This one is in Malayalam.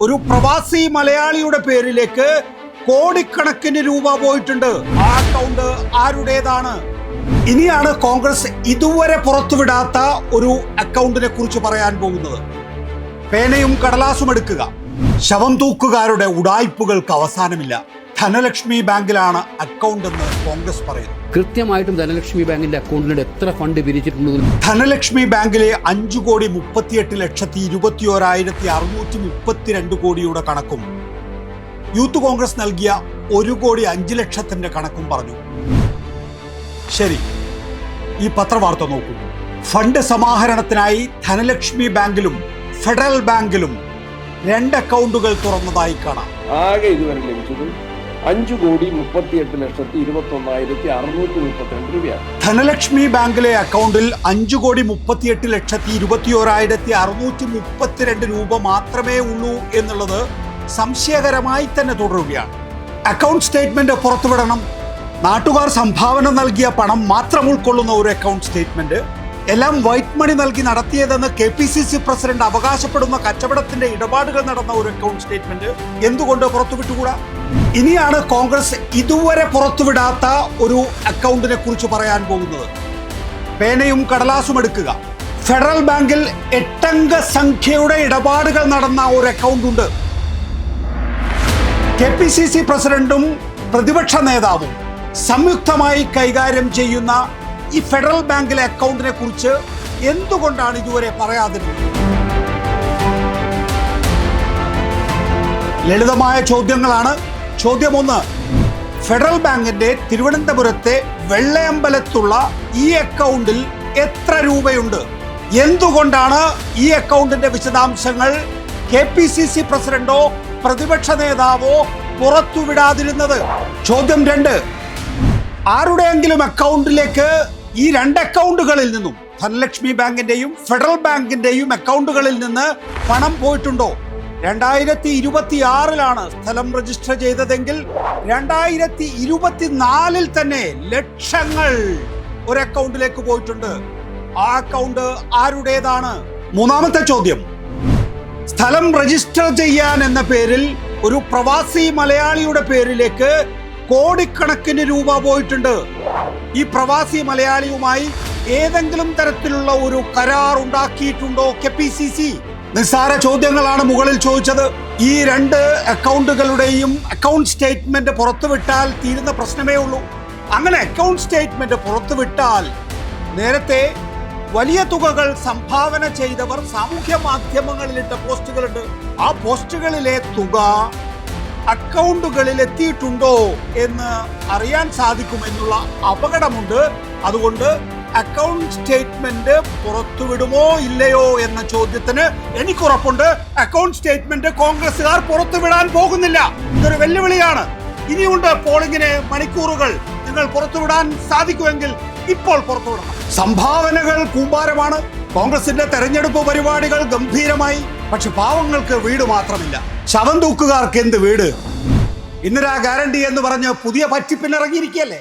ഒരു പ്രവാസി മലയാളിയുടെ പേരിലേക്ക് കോടിക്കണക്കിന് രൂപ പോയിട്ടുണ്ട്. ആ അക്കൗണ്ട് ആരുടേതാണ്? ഇനിയാണ് കോൺഗ്രസ് ഇതുവരെ പുറത്തുവിടാത്ത ഒരു അക്കൗണ്ടിനെ കുറിച്ച് പറയാൻ പോകുന്നത്. പേനയും കടലാസും എടുക്കുക. ശവം തൂക്കുകാരുടെ ഉടായ്പകൾക്ക് അവസാനമില്ല. ധനലക്ഷ്മി ബാങ്കിലാണ് അക്കൗണ്ട് എന്ന് കോൺഗ്രസ് പറയുന്നു. കൃത്യമായിട്ടും ധനലക്ഷ്മി ബാങ്കിന്റെ അക്കൗണ്ടിൽ എത്ര ഫണ്ട് പിരിച്ചിട്ടുണ്ട്? ധനലക്ഷ്മി ബാങ്കിലെ 5,38,21,632 കോടിയുടെ കണക്കും യൂത്ത് കോൺഗ്രസ് നൽകിയ 1,05,00,000 കണക്കും പറഞ്ഞു. ശരി, ഈ പത്രവാർത്ത നോക്കൂ. ഫണ്ട് സമാഹരണത്തിനായി ധനലക്ഷ്മി ബാങ്കിലും ഫെഡറൽ ബാങ്കിലും 2 അക്കൗണ്ടുകൾ തുറന്നതായി കാണാം. ആകെ ഇതുവരെ ലഭിച്ചത് 5,38,21,632 രൂപയാണ്. ധനലക്ഷ്മി ബാങ്കിലെ അക്കൗണ്ടിൽ 5,38,21,632 രൂപ മാത്രമേ ഉള്ളൂ എന്നുള്ളത് സംശയകരമായി തന്നെ തുടരുകയാണ്. അക്കൗണ്ട് സ്റ്റേറ്റ്മെന്റ് പുറത്തുവിടണം. നാട്ടുകാർ സംഭാവന നൽകിയ പണം മാത്രം ഉൾക്കൊള്ളുന്ന ഒരു അക്കൗണ്ട് സ്റ്റേറ്റ്മെന്റ്, എല്ലാം വൈറ്റ് മണി നൽകി നടത്തിയതെന്ന് KPCC പ്രസിഡന്റ് അവകാശപ്പെടുന്ന കച്ചവടത്തിന്റെ ഇടപാടുകൾ നടന്ന ഒരു അക്കൗണ്ട് സ്റ്റേറ്റ്മെന്റ് എന്തുകൊണ്ട് പുറത്തുവിട്ടുകൂടാ? ഇനിയാണ് കോൺഗ്രസ് ഇതുവരെ പുറത്തുവിടാത്ത ഒരു അക്കൗണ്ടിനെ കുറിച്ച് പറയാൻ പോകുന്നത്. പേനയും കടലാസും എടുക്കുക. ഫെഡറൽ ബാങ്കിൽ 8 അംഗ സംഖ്യയുടെ ഇടപാടുകൾ നടന്ന ഒരു അക്കൗണ്ട് ഉണ്ട്. KPCC പ്രസിഡന്റും പ്രതിപക്ഷ നേതാവും സംയുക്തമായി കൈകാര്യം ചെയ്യുന്ന ഈ ഫെഡറൽ ബാങ്കിലെ അക്കൗണ്ടിനെ കുറിച്ച് എന്തുകൊണ്ടാണ് ഇതുവരെ പറയാതിരുന്നത്? ലളിതമായ ചോദ്യങ്ങളാണ്. ചോദ്യം 1, ഫെഡറൽ ബാങ്കിന്റെ തിരുവനന്തപുരത്തെ വെള്ളയമ്പലത്തുള്ള ഈ അക്കൗണ്ടിൽ എത്ര രൂപയുണ്ട്? എന്തുകൊണ്ടാണ് ഈ അക്കൗണ്ടിന്റെ വിശദാംശങ്ങൾ KPCC പ്രസിഡന്റോ പ്രതിപക്ഷ നേതാവോ പുറത്തുവിടാതിരുന്നത്? ചോദ്യം 2, ആരുടെയെങ്കിലും അക്കൗണ്ടിലേക്ക് ഈ 2 അക്കൗണ്ടുകളിൽ നിന്നും, ധനലക്ഷ്മി ബാങ്കിന്റെയും ഫെഡറൽ ബാങ്കിന്റെയും അക്കൗണ്ടുകളിൽ നിന്ന് പണം പോയിട്ടുണ്ടോ? 2026 സ്ഥലം രജിസ്റ്റർ ചെയ്തതെങ്കിൽ 2024 തന്നെ ലക്ഷങ്ങൾ ഒരു അക്കൗണ്ടിലേക്ക് പോയിട്ടുണ്ട്. ആ അക്കൗണ്ട് ആരുടേതാണ്? മൂന്നാമത്തെ ചോദ്യം, സ്ഥലം രജിസ്റ്റർ ചെയ്യാൻ എന്ന പേരിൽ ഒരു പ്രവാസി മലയാളിയുടെ പേരിലേക്ക് കോടിക്കണക്കിന് രൂപ പോയിട്ടുണ്ട്. ഈ പ്രവാസി മലയാളിയുമായി ഏതെങ്കിലും തരത്തിലുള്ള ഒരു കരാർ ഉണ്ടാക്കിയിട്ടുണ്ടോ KPCC? നിസ്സാര ചോദ്യങ്ങളാണ് മുകളിൽ ചോദിച്ചത്. ഈ 2 അക്കൗണ്ടുകളുടെയും അക്കൗണ്ട് സ്റ്റേറ്റ്മെന്റ് പുറത്തുവിട്ടാൽ തീരുന്ന പ്രശ്നമേ ഉള്ളൂ. അങ്ങനെ അക്കൗണ്ട് സ്റ്റേറ്റ്മെന്റ് പുറത്തുവിട്ടാൽ നേരത്തെ വലിയ തുകകൾ സംഭാവന ചെയ്തവർ സാമൂഹ്യ മാധ്യമങ്ങളിലിട്ട പോസ്റ്റുകളുണ്ട്. ആ പോസ്റ്റുകളിലെ തുക അക്കൗണ്ടുകളിൽ എത്തിയിട്ടുണ്ടോ എന്ന് അറിയാൻ സാധിക്കുമെന്നുള്ള അപകടമുണ്ട്. അതുകൊണ്ട് അക്കൗണ്ട് സ്റ്റേറ്റ്മെന്റ് പുറത്തുവിടുമോ ഇല്ലയോ എന്ന ചോദ്യത്തിന് എനിക്കുറപ്പുണ്ട്, അക്കൗണ്ട് സ്റ്റേറ്റ്മെന്റ് കോൺഗ്രസുകാർ പുറത്തുവിടാൻ പോകുന്നില്ല. ഇതൊരു വെല്ലുവിളിയാണ്. ഇനിയുണ്ട് പോളിംഗിന് മണിക്കൂറുകൾ. നിങ്ങൾ പുറത്തുവിടാൻ സാധിക്കുമെങ്കിൽ ഇപ്പോൾ പുറത്തുവിടണം. സംഭാവനകൾ കൂമ്പാരമാണ്. കോൺഗ്രസിന്റെ തെരഞ്ഞെടുപ്പ് പരിപാടികൾ ഗംഭീരമായി. പക്ഷെ പാവങ്ങൾക്ക് വീട് മാത്രമില്ല. ശവം തൂക്കുകാർക്ക് എന്ത് വീട്? ഇന്ദിരാ ഗ്യാരണ്ടി എന്ന് പറഞ്ഞ് പുതിയ പറ്റിപ്പിനിറങ്ങിയിരിക്കുകയല്ലേ.